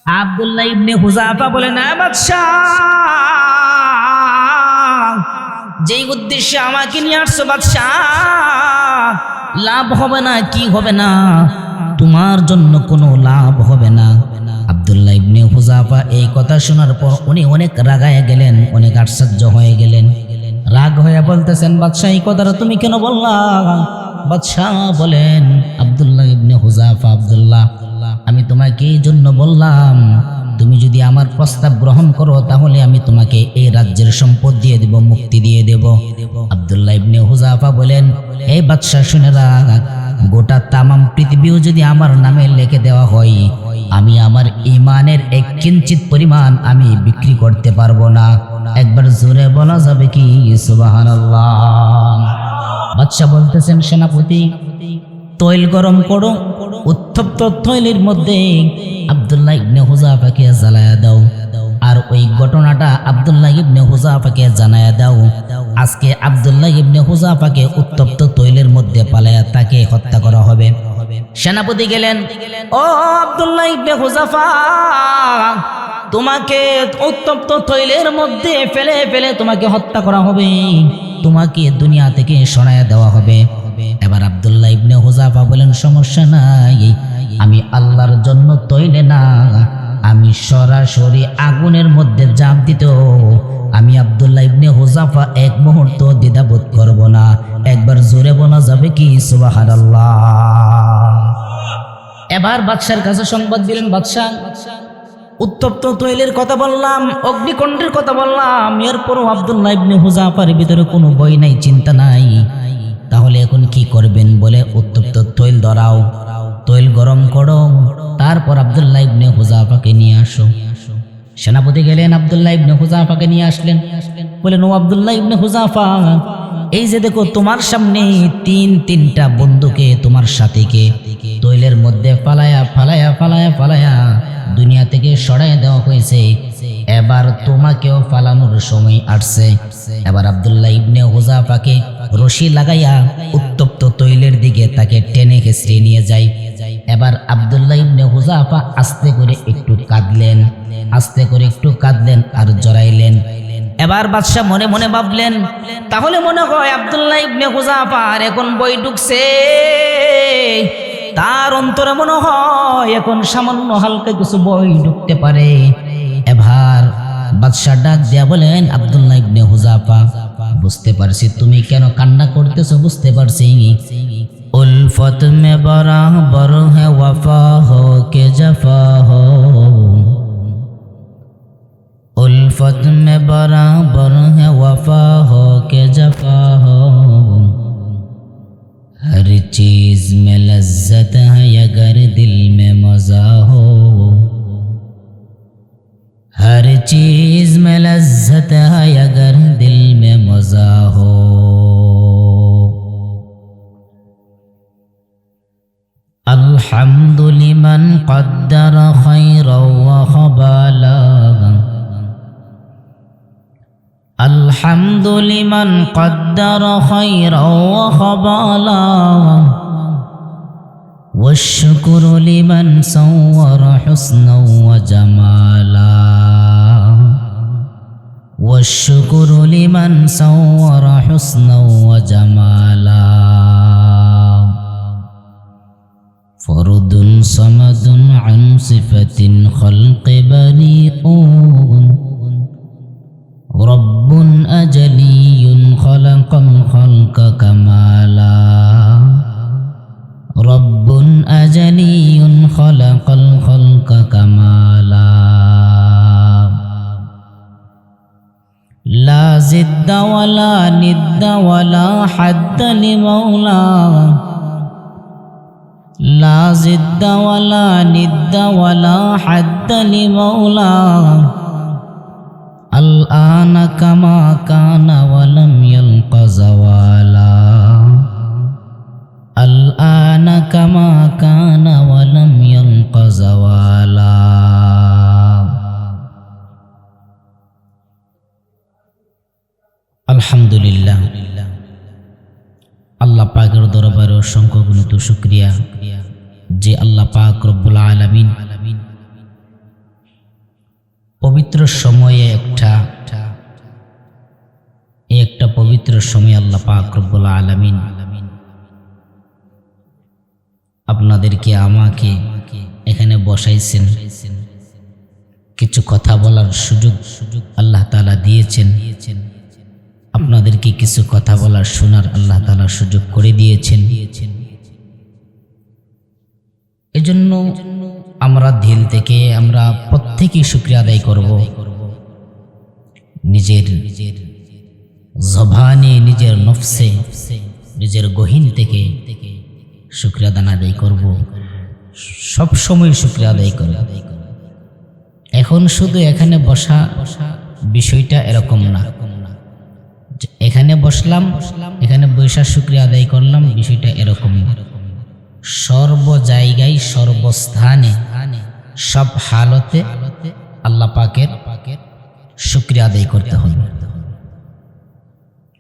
আব্দুল্লাহ ইবনে Hudhafa বলেন, বাদশাহ, যেই উদ্দেশ্যে আমাকে নিয়ে আসছো বাদশাহ, লাভ হবে না। কি হবে না? তোমার জন্য কোনো লাভ হবে না। আব্দুল্লাহ ইবনে হুযাফা এই কথা শোনার পর উনি অনেক রাগায় গেলেন, অনেক আশ্চর্য হয়ে গেলেন। রাগ হয়ে বলতেছেন, বাদশাহ এই কথাটা তুমি কেন বললা? বাদশাহ বলেন, আব্দুল্লাহ ইবনে হুযাফা, আব্দুল্লাহ, আমি তোমাকে এই জন্য বললাম, তুমি যদি আমার প্রস্তাব গ্রহণ করো তাহলে আমি তোমাকে এই রাজ্যের সম্পদ দিয়ে দেব, মুক্তি দিয়ে দেব। আব্দুল্লাহ ইবনে হুযাফা বলেন, এই বাদশাহ শুনে রাখ, গোটা তামাম পৃথিবীও যদি আমার নামে লিখে দেওয়া হয়, আমি আমার ঈমানের এক কিঞ্চিত পরিমাণ আমি বিক্রি করতে পারবো না। একবার জোরে বলা যাবে কি সুবহানাল্লাহ? বাদশাহ বলতেছেন, সেনাপতি, তৈল গরম করো, উত্তপ্ত তৈলের মধ্যে আব্দুল্লাহ ইবনে হুযাফাকে জ্বালায়া দাও, আর ওই ঘটনাটা আব্দুল্লাহ ইবনে হুযাফাকে জানায়া দাও। আজকে আব্দুল্লাহ ইবনে হুযাফাকে উত্তপ্ত তৈলের মধ্যে পালায়া তাকে হত্যা করা হবে। সেনাপতি গেলেন, ও আব্দুল্লাহ ইবনে হুযাফা, তোমাকে উত্তপ্ত তৈলের মধ্যে ফেলে ফেলে তোমাকে হত্যা করা হবে, তোমাকে দুনিয়া থেকে সরাইয়া দেওয়া হবে। এবার আব্দুল্লাহ ইবনে হুযাফা বলেন, সমস্যা নাই, আমি আল্লাহর জন্য তৈলে না, আমি সরাসরি আগুনের মধ্যে ঝাঁপ দিতেও আমি আব্দুল্লাহ ইবনে হুযাফা এক মুহূর্ত দ্বিধাবোধ করব না। একবার জোরে বলা যাবে কি সুবহানাল্লাহ? এবার বাদশার কাছে সংবাদ দিলেন, বাদশাহ, উত্তপ্ত তৈলের কথা বললাম, অগ্নিকুণ্ডের কথা বললাম, এরপরও আব্দুল্লাহ ইবনে হুযাফার ভিতরে কোনো ভয় নাই, চিন্তা নাই, তাহলে এখন কি করবেন? বলে, উত্তপ্ত তৈল ধরাও, তৈল গরম করো, তারপর আব্দুল্লাহ ইবনে হুযাফাকে নিয়ে আসো। সেনাপতি গেলেন, আব্দুল্লাহ ইবনে হুযাফাকে নিয়ে আসলেন। বলেন, ও আব্দুল্লাহ ইবনে হুযাফা, এই যে দেখো তোমার সামনে তিনটা বন্ধুকে, তোমার সাথীকে তৈলের মধ্যে ফালায়া ফালায়া ফালায়া ফালায়া দুনিয়া থেকে সরাই দেওয়া হয়েছে, এবার তোমাকেও ফালানোর সময় আসছে। এবার আব্দুল্লাহ ইবনে হুযাফাকে রশি লাগাইয়া উত্তপ্ত তৈলের দিকে তাকে টেনে হেঁচড়ে নিয়ে যায়। এবার আব্দুল্লাহ ইবনে হুযাফা আস্তে করে একটু কাঁদলেন, আস্তে করে একটু কাঁদলেন আর জড়াইলেন। এবার বাদশাহ মনে মনে ভাবলেন, তাহলে মনে হয় আব্দুল্লাহ ইবনে হুযাফার এখন বই ঢুকছে, তার অন্তরে মনে হয় এখন সামান্য হালকা কিছু বই ঢুকতে পারে। এবার বাদশাহ ডাক দিয়া বলেন, আব্দুল্লাহ ইবনে হুযাফা, বুঝতে পারছি তুমি কেন কান্না করতেছো, বুঝতে পারছি। উলফত মে বরাবর হ্যাঁ ওয়াফা হো কে জফা হো, उल्फत में बराबर है वफा हो के जफा हो, हर चीज में लज्जत है अगर दिल में मजा हो, हर चीज में लज्जत है अगर दिल में मजा हो। الحمد लिमन قدر खैरा व खबाला, الحمد लिमन قدر خيرا وخبالا, والشكر लिमन صور حسنا وجمالا, والشكر लिमन صور حسنا وجمالا, فرد صمد عن صفة خلق بريء, رب أجلي خلق الخلق كمالا, رب أجلي خلق الخلق كمالا, لا زد ولا ند ولا حد لمولى, لا زد ولا ند ولا حد لمولى, الآن كما كان ولم يلق زوالا, الآن كما كان ولم يلق زوالا. আলহামদুলিল্লাহ, আল্লাহ পাকের দরবারে অসংখ্য গুণিত শুকরিয়া যে আল্লাহ পাক রব্বুল আলামিন পবিত্র সময়ে একটা পবিত্র সময় আল্লাহ পাক রব্বুল আলামিন আপনাদেরকে আমাকে এখানে বসাইছেন, কিছু কথা বলার সুযোগ আল্লাহ তাআলা দিয়েছেন, আপনাদেরকে কিছু কথা বলার শোনার আল্লাহ তাআলা সুযোগ করে দিয়েছেন। এজন্য আমরা দিল থেকে আমরা প্রত্যেকেই শুকরিয়া আদায় করব। নিজের জবানে, নিজের নফসে, নিজের গহীন থেকে শুকরিয়া আদায় করব, সব সময় শুকরিয়া আদায় করব। এখন শুধু এখানে বসা বিষয়টা এরকম না, এখানে বসলাম, এখানে বৈশা শুকরিয়া আদায় করলাম, বিষয়টা এরকম না। সর্ব জায়গায়, সর্বস্থানে, সব হালতে আল্লাহ পাকের শুকরিয়া আদায় করতে হবে।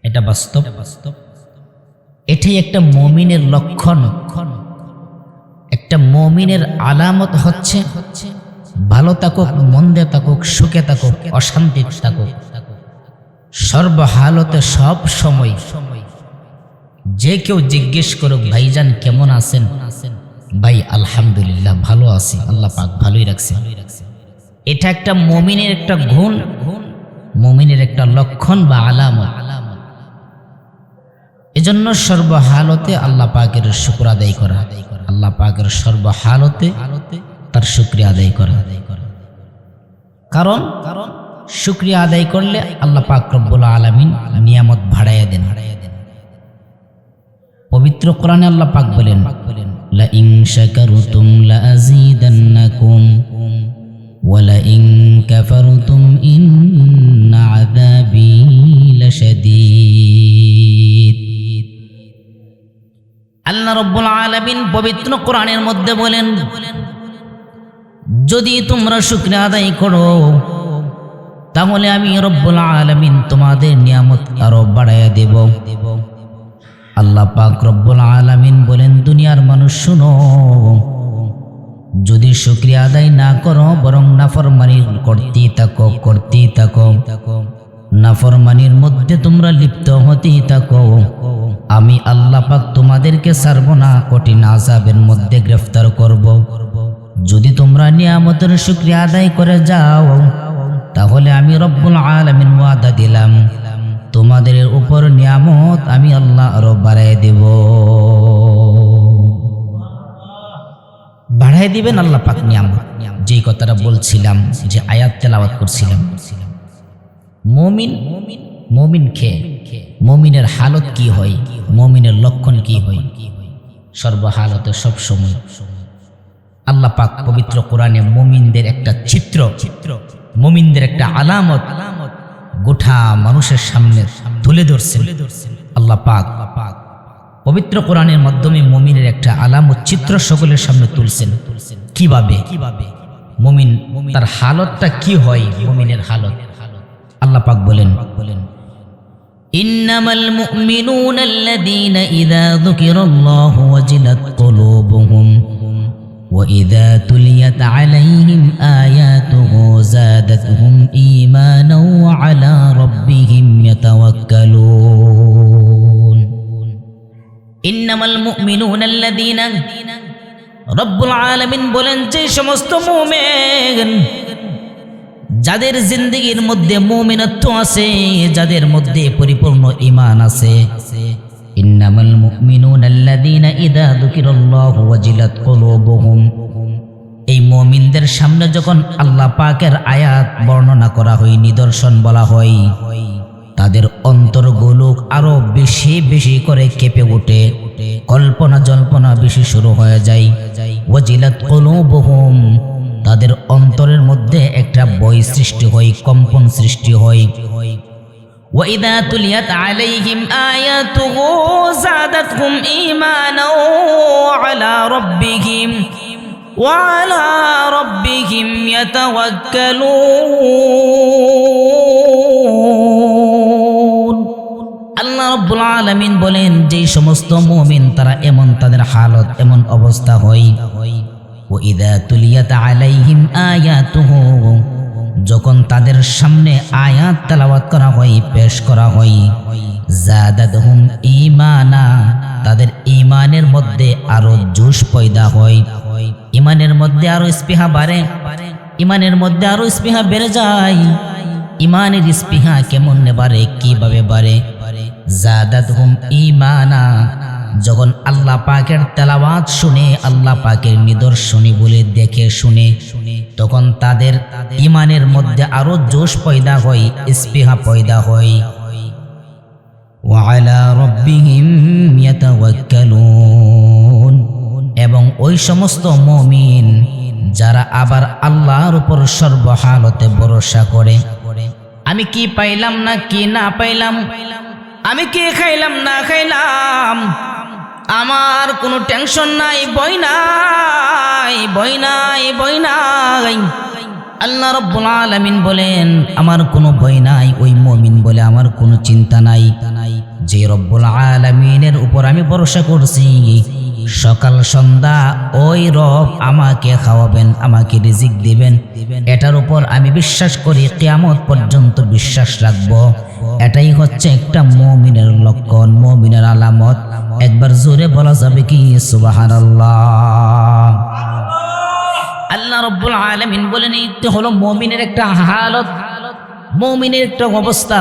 এটা বাস্তব। এটাই একটা মুমিনের লক্ষণ। একটা মুমিনের আলামত হচ্ছে ভালো থাকুক, মন্দে থাকুক, সুখে থাকুক, অশান্তি থাকুক, সর্বহালতে সব সময় যে কেউ জিজ্ঞেস করুক, ভাইজান কেমন আছেন? ভাই আলহামদুলিল্লাহ ভালো আছি, আল্লাহ পাক ভালোই রাখছে। এটা একটা মুমিনের একটা গুণ, মুমিনের একটা লক্ষণ বা আলামত। এজন্য সর্বহালতে আল্লাহ পাকের শুকর আদায় করা, আল্লাহ পাকের সর্বহালতে তার শুকরিয়া আদায় করা। কারণ শুকরিয়া আদায় করলে আল্লাহ পাক রব্বুল আলামিন নিয়ামত বাড়াইয়া দেন। পবিত্র কোরআনে আল্লাহ পাক বলেন, লা ইন শাকারতুম লা আযীদান্নাকুম ওয়া লা ইন কাফারতুম ইন্না আযাবী লাশাদীদ। আল্লাহ রব্বুল আলামিন পবিত্র কোরআনের মধ্যে বলেন, যদি তোমরা শুকরিয়া আদায় করো তাহলে আমি রব্বুল আলামিন তোমাদের নিয়ামত আরো বাড়াইয়া দেব। আল্লাহ পাক রব্বুল আলামিন বলেন, দুনিয়ার মানুষ শুনো, যদি শুকরিয়া আদায় না করো বরং নাফরমানি করতেই থাকো, নাফরমানির মধ্যে তোমরা লিপ্ত হতেই থাকো, আমি আল্লাহ পাক তোমাদেরকে ছাড়ব না, কঠিন আযাবের মধ্যে গ্রেফতার করব। যদি তোমরা নিয়ামতের শুকরিয়া আদায় করে যাও তাহলে আমি রব্বুল আলামিন ওয়াদা দিলাম তোমাদের উপর নিয়ামত আমি আল্লাহ আরো বাড়াই দেব। বাড়াই দিবেন আল্লাহ পাক নিয়ামত। যেই কথাটা বলছিলাম, যে আয়াত তেলাওয়াত করছিলাম, মুমিন মুমিনের হালত কি হয়, মুমিনের লক্ষণ কি হয়, সর্বহালতে সব সময় আল্লাহ পাক পবিত্র কোরআনে মুমিনদের একটা চিত্র, মুমিনদের একটা আলামত গোটা মানুষের সামনে তুলে ধরছেন। আল্লাহ পাক পবিত্র কোরআনের মাধ্যমে মুমিনের একটা আলামত চিত্র সকলের সামনে তুলছেন। কিভাবে মুমিন, তার হালতটা কি হয়, মুমিনের হালত আল্লাহ পাক বলেন, ইন্নামাল মুমিনুনা আল্লাযীনা ইযা যুকিরাল্লাহু ওয়াজিলাত কুলুবুহুম وَإِذَا تُلِيَتْ عَلَيْهِمْ آيَاتُهُ زَادَتْهُمْ إِيمَانًا وَعَلَى رَبِّهِمْ يَتَوَكَّلُونَ إِنَّمَا الْمُؤْمِنُونَ الَّذِينَ রব্বুল আলামিন বলেন, যে সমস্ত মুমিন যাদের জিন্দেগির মধ্যে মুমিনত্ব আছে, যাদের মধ্যে পরিপূর্ণ ঈমান আছে, ইন্নামাল মুমিনুনা আল্লাযীনা ইযা যুকিরাল্লাহু ওয়াজিলাত কুলুবুহুম, এই মুমিনদের সামনে যখন আল্লাহ পাকের আয়াত বর্ণনা করা হয়, নিদর্শন বলা হয়, তাদের অন্তরগুলো আরো বেশি বেশি করে কেঁপে ওঠে, কল্পনা জল্পনা বেশি শুরু হয়ে যায়। ওয়াজিলাত কুলুবুহুম, তাদের অন্তরের মধ্যে একটা ভয় সৃষ্টি হয়, কম্পন সৃষ্টি হয়। وَإِذَا تُلِيَتْ عَلَيْهِمْ آيَاتُهُ زَادَتْهُمْ إِيمَانًا وَعَلَى رَبِّهِمْ يَتَوَكَّلُونَ। আল্লাহ রাব্বুল আলামিন বলেন, যে সমস্ত মুমিন তারা এমন, তাদের হালত এমন অবস্থা হয়, وَإِذَا تُلِيَتْ عَلَيْهِمْ آيَاتُهُ, যখন যখন তাদের সামনে আয়াত তেলাওয়াত করা হয়, পেশ করা হয়, জাদাতহুম ঈমানা, তাদের ঈমানের মধ্যে আরো জোশ পয়দা হয়, ঈমানের মধ্যে আরো স্পৃহা বাড়ে, ঈমানের মধ্যে আরো স্পৃহা বেড়ে যায়। ঈমানের স্পৃহা কেমন বাড়ে, কিভাবে বাড়ে? জাদাতহুম ঈমানা, যখন আল্লাহ পাকের তেলাওয়াত শুনে, আল্লাহ পাকের নিদর্শনী বলে দেখে শুনে, তখন তাদের ঈমানের মধ্যে আরো জোশ পয়দা হয়, স্পৃহা পয়দা হয়। ওয়া আলা রাব্বিহিম ইয়াতাওয়াক্কালুন, এবং ওই সমস্ত মুমিন যারা আবার আল্লাহর উপর সর্বহালতে ভরসা করে। আমি কি পাইলাম না কি না পাইলাম, আমি কি খাইলাম না খাইলাম, আমার কোনো টেনশন নাই, ভয় নাই, ভয় নাই, ভয় নাই। আল্লাহ রাব্বুল আলামিন বলেন আমার কোনো ভয় নাই, ওই মুমিন বলে আমার কোনো চিন্তা নাই। যে রব্বুল আলামিনের উপর আমি ভরসা করছি, সকাল সন্ধ্যা ওই রব আমাকে খাওয়াবেন, আমাকে রিজিক দিবেন, এটার উপর আমি বিশ্বাস করি, কিয়ামত পর্যন্ত বিশ্বাস রাখব। এটাই হচ্ছে একটা মুমিনের লক্ষণ, মুমিনের আলামত। একবার জোরে বলা যাবে কি সুবহানাল্লাহ? আল্লাহ রাব্বুল আলামিন বলেন এটা হলো মুমিনের একটা হালত, মুমিনের একটা অবস্থা।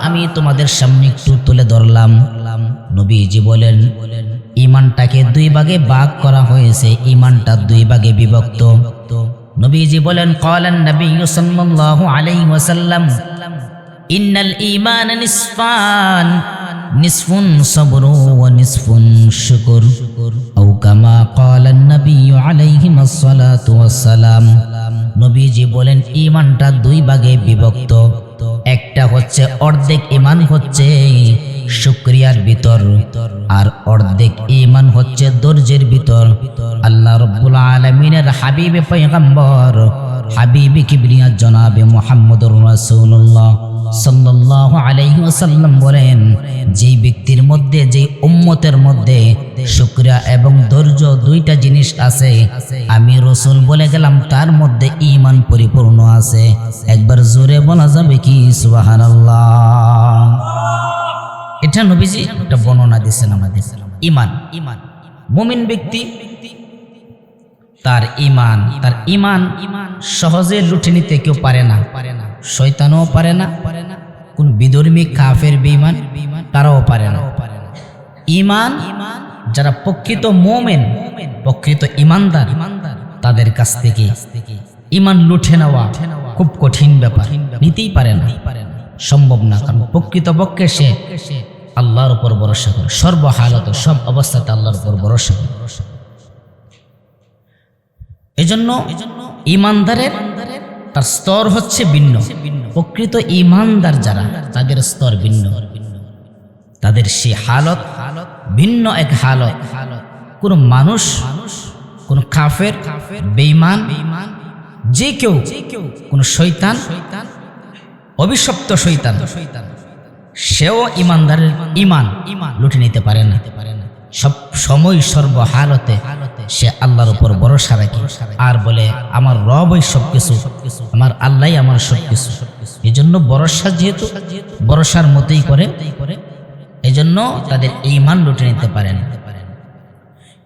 আমি তোমাদের সামনে একটু তুলে ধরলাম। নবীজি বলেন ঈমানটাকে দুই ভাগে ভাগ করা হয়েছে, ঈমানটা দুই ভাগে বিভক্ত। নবীজি বলেন ক্বালান নবিয়্যু সাল্লাল্লাহু আলাইহি ওয়াসাল্লাম ইন্নাল ঈমানা নিসফান, নিসফুন সাবরু ওয়া নিসফুন শুকর, আও কামা ক্বালান নবিয়্যু আলাইহিস সালাতু ওয়াস সালাম। নবীজি বলেন ঈমানটা দুই ভাগে বিভক্ত। একটা হচ্ছে অর্ধেক ঈমান হচ্ছে শুকরিয়ার ভিতর, আর অর্ধেক ঈমান হচ্ছে ধৈর্যের ভিতর। আল্লাহ রাব্বুল আলামিনের হাবিবে পয়গম্বর, হাবিবে কিবরিয়া জনাবে মুহাম্মদুর রাসূলুল্লাহ সাল্লাল্লাহু আলাইহি ওয়াসাল্লাম বলেন যেই ব্যক্তির মধ্যে, যেই উম্মতের মধ্যে শুকরিয়া এবং ধৈর্য দুইটা জিনিস আছে, আমি রাসূল বলে গেলাম তার মধ্যে ঈমান পরিপূর্ণ আছে। একবার জোরে বলা যাবে কি সুবহানাল্লাহ? এটা নবীজি একটা বর্ণনা দিয়েছেন আমাদের। ঈমান, মুমিন ব্যক্তি তার ঈমান সহজে লুটে নিতে কেউ পারে না, শয়তানও পারে না, কোন বিধর্মী কাফের বেঈমান তারাও পারে না। ঈমান যারা প্রকৃত মুমিন, প্রকৃত ঈমানদার, তাদের কাছ থেকে ঈমান লুটে নেওয়া খুব কঠিন ব্যাপার, নিতেই পারে না, সম্ভব না। কারণ প্রকৃতপক্ষে সে আল্লাহর উপর ভরসা করে, সর্বহালতে সব অবস্থাতে আল্লাহর উপর ভরসা করে। এজন্য ঈমানদারের তার স্তর হচ্ছে ভিন্ন। প্রকৃত ঈমানদার যারা, তাদের স্তর ভিন্ন, তাদের সে হালত ভিন্ন এক হালত। কোন মানুষ, কোন কাফের, বেঈমান, যে কেউ, কোন শয়তান, অভিশপ্ত শয়তান, সেও ঈমানদারের ঈমান লুটে নিতে পারে না। সব সময় সর্বহালতে সে আল্লাহর উপর ভরসা রাখে আর বলে আমার রবই সবকিছু, আমার আল্লাহই আমার সবকিছু। এই জন্য ভরসা, যেহেতু ভরসার মতোই করে, এই জন্য তাদের ঈমান লুটে নিতে পারেন।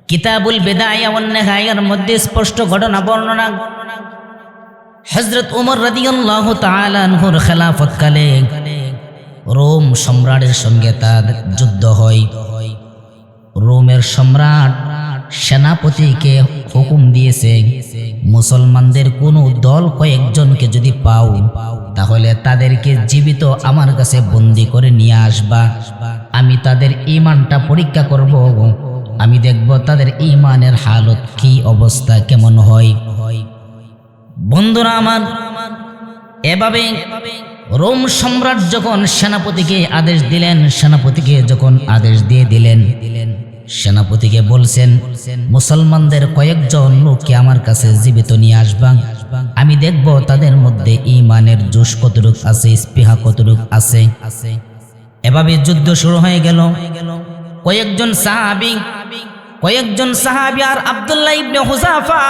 কিতাবুল বিদায়া ওয়ান নিহায়ার মধ্যে স্পষ্ট ঘটনা বর্ণনা। হযরত ওমর রাদিয়াল্লাহু তাআলা আনহুর খেলাফতকালে রোম সম্রাটের সঙ্গে তার যুদ্ধ হয়। রোমের সম্রাট সেনাপতিকে হুকুম দিয়েছে মুসলমানদের কোন দল কয়েকজনকে যদি পাও, তাহলে তাদেরকে জীবিত আমার কাছে বন্দী করে নিয়ে আসবা। আমি তাদের ঈমানটা পরীক্ষা করব, আমি দেখব তাদের ঈমানের হালত কি অবস্থা, কেমন হয়। বন্ধুরা আমার, এভাবে রোম সম্রাট যখন সেনাপতিকে আদেশ দিলেন, সেনাপতিকে যখন আদেশ দিয়ে দিলেন, সেনাপতিকে বলছেন মুসলমানদের কয়েকজন লোককে আমার কাছে জীবিত নিয়ে আসবা, আমি দেখব তাদের মধ্যে ঈমানের জোশ কতটুক আছে, স্পৃহা কতটুক আছে। এভাবে যুদ্ধ শুরু হয়ে গেল। কয়েকজন সাহাবী আর আব্দুল্লাহ ইবনে হুযাফা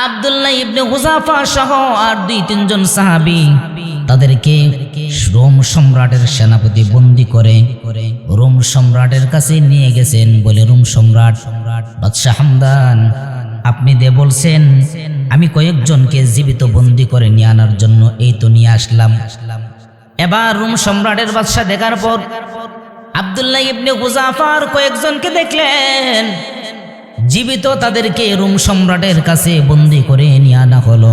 আব্দুল্লাহ ইবনে হুযাফা সহ আর 2-3 জন সাহাবী তাদেরকে রোম সম্রাটের সেনাপতি বন্দী করে রোম সম্রাটের কাছে নিয়ে গেছেন। বলে, রোম সম্রাট বাদশাহ হামদান, আপনি বলছেন আমি কয়েকজনকে জীবিত বন্দী করে নিয়ে আনার জন্য এই তো নিয়ে আসলাম। এবার রোম সম্রাটের বাদশাহ দেখার পর আব্দুল্লাহ ইবনে হুযাফার কয়েকজনকে দেখলেন জীবিত, তাদেরকে রোম সম্রাটের কাছে বন্দী করে নিয়ে আনা হলো।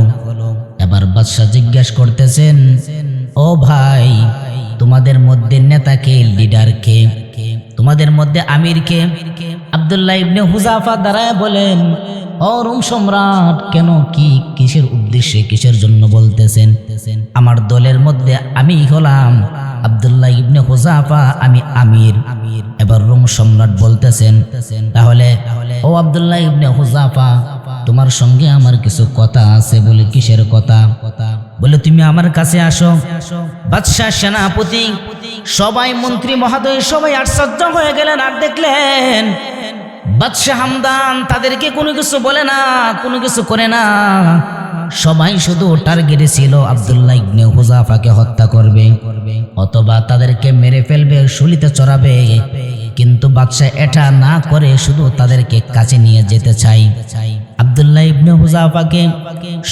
এবার বাদশাহ জিজ্ঞাসা করতেছেন, ও ভাই, তোমাদের মধ্যে নেতা কে, লিডার কে, তোমাদের মধ্যে আমির কে? আব্দুল্লাহ ইবনে হুযাফা দাঁড়ায় বলেন, ও রোম সম্রাট, কেন, কি, কিসের উদ্দেশ্যে, কিসের জন্য বলতেছেন? আমার দলের মধ্যে আমি হলাম আব্দুল্লাহ ইবনে হুযাফা, আমি আমির। এবার রোম সম্রাট বলতেছেন, তাহলে ও আব্দুল্লাহ ইবনে হুযাফা, তোমার সঙ্গে আমার কিছু কথা আছে। বলে, কিসের কথা? বলে, তুমি আমার কাছে আসো। বাদশাহ, সেনাপতি, সবাই, মন্ত্রী মহোদয় সবাই আশ্চর্য হয়ে গেলেন। আর দেখলেন বাদশাহ হামদান তাদেরকে কোনো কিছু বলে না, কোনো কিছু করে না। সবাই শুধু টার্গেটে ছিল আব্দুল্লাহ ইবনে হুযাফাকে হত্যা করবে অথবা তাদেরকে মেরে ফেলবে, শুলিতে চড়াবে। কিন্তু বাদশাহ এটা না করে শুধু তাদেরকে কাছে নিয়ে যেতে চাই। আব্দুল্লাহ ইবনে হুযাফাকে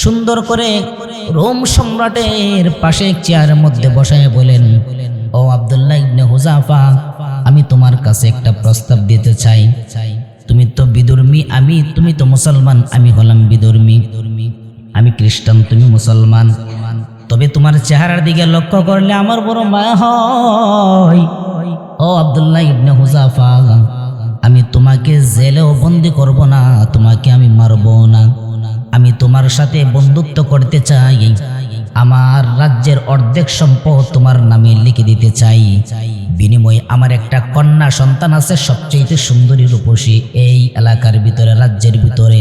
সুন্দর করে রোম সম্রাটের পাশে চেয়ারের মধ্যে বসায় বলেন, ও আব্দুল্লাহ ইবনে হুযাফা, আমি তোমার কাছে একটা প্রস্তাব দিতে চাই। তুমি তো বিধর্মী, তুমি তো মুসলমান, আমি হলাম বিধর্মী। আমি খ্রিস্টান, তুমি মুসলমান। তবে তোমার চেহারার দিকে লক্ষ্য করলে আমার বড় মায়া হয়। ও আব্দুল্লাহ ইবনে হুযাফা, আমি তোমাকে জেলেও বন্দী করব না, তোমাকে আমি মারব না। আমি তোমার সাথে বন্ধুত্ব করতে চাই। আমার রাজ্যের অর্ধেক সম্পদ তোমার নামে লিখে দিতে চাই। বিনিময়ে আমার একটা কন্যা সন্তান আছে, সবচেয়ে সুন্দরী রূপসী এই এলাকার ভিতরে, রাজ্যের ভিতরে।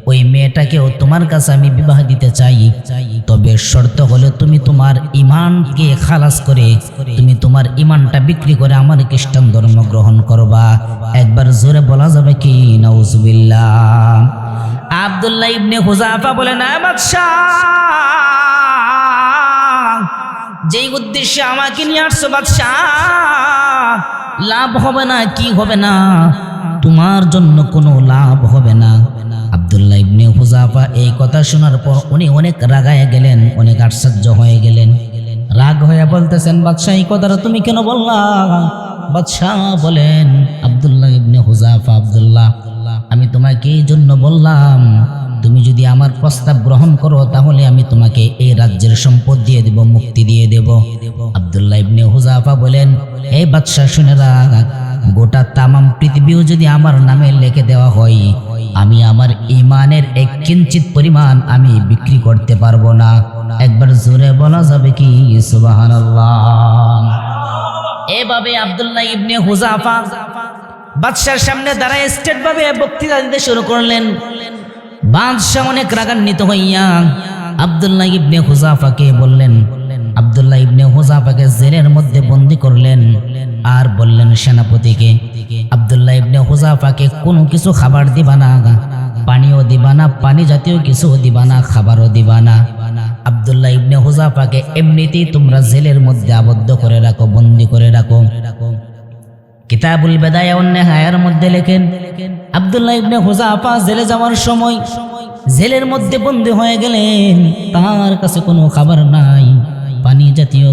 ওই মেয়েটাকেও তোমার কাছে আমি বিবাহ দিতে চাই। তবে শর্ত হলো তুমি তোমার ঈমানকে খালাস করে, তুমি তোমার ঈমানটা বিক্রি করে আমার খ্রিস্টান ধর্ম গ্রহণ করবা। একবার জোরে বলা যাবে কি নাউজুবিল্লাহ? আব্দুল্লাহ ইবনে হুযাফা বলেন, বাদশাহ, যেই উদ্দেশ্যে আমাকে নিয়ে আসছো বাদশাহ, লাভ হবে না, কি হবে না, তোমার জন্য কোনো লাভ হবে না। আব্দুল্লাহ ইবনে হুযাফা এই কথা শোনার পর উনি অনেক রাগায় গেলেন, অনেক আশ্চর্য হয়ে গেলেন। রাগ হয়ে বলতেছেন, বাদশাহ, এই কথাটা তুমি কেন বললা? বাদশাহ বলেন, আব্দুল্লাহ ইবনে হুযাফা, আব্দুল্লাহ, আমি তোমাকে এই জন্য বললাম, তুমি যদি আমার প্রস্তাব গ্রহণ করো তাহলে আমি তোমাকে এই রাজ্যের সম্পদ দিয়ে দেব, মুক্তি দিয়ে দেব। আব্দুল্লাহ ইবনে হুযাফা বলেন, এই বাদশাহ শুনে রাখ, গোটা তামাম পৃথিবীও যদি আমার নামে লিখে দেওয়া হয়, আমি আমার ঈমানের এক কিঞ্চিত পরিমাণ আমি বিক্রি করতে পারবো না। একবার জোরে বলা যাবে কি সুবহানাল্লাহ? এভাবে আব্দুল্লাহ ইবনে হুযাফা বাদশার সামনে দাঁড়ায় স্টেট ভাবে বক্তৃতা দিতে শুরু করলেন। বাদশাহ অনেক রাগান্বিত হইয়া আব্দুল্লাহ ইবনে হুযাফাকে বললেন, আব্দুল্লাহ ইবনে হুযাফাকে জেলের মধ্যে বন্দী করলেন। আর বললেন সেনাপতিকে, আব্দুল্লাহ ইবনে হুযাফাকে কোনো কিছু খাবার দিবা না, পানিও দিবা না, পানি জাতীয় কিছু দিবা না, খাবারও দিবা না। আব্দুল্লাহ ইবনে হুযাফাকে এমনিতেই তোমরা জেলের মধ্যে আবদ্ধ করে রাখো, বন্দী করে রাখো। কিতাবুল বিদায়া ওয়ান নিহায়ার মধ্যে লেখেন, আব্দুল্লাহ ইবনে হুযাফা জেলে যাওয়ার সময় জেলের মধ্যে বন্দী হয়ে গেলেন। তার কাছে কোনো খাবার নাই, পানি জাতীয়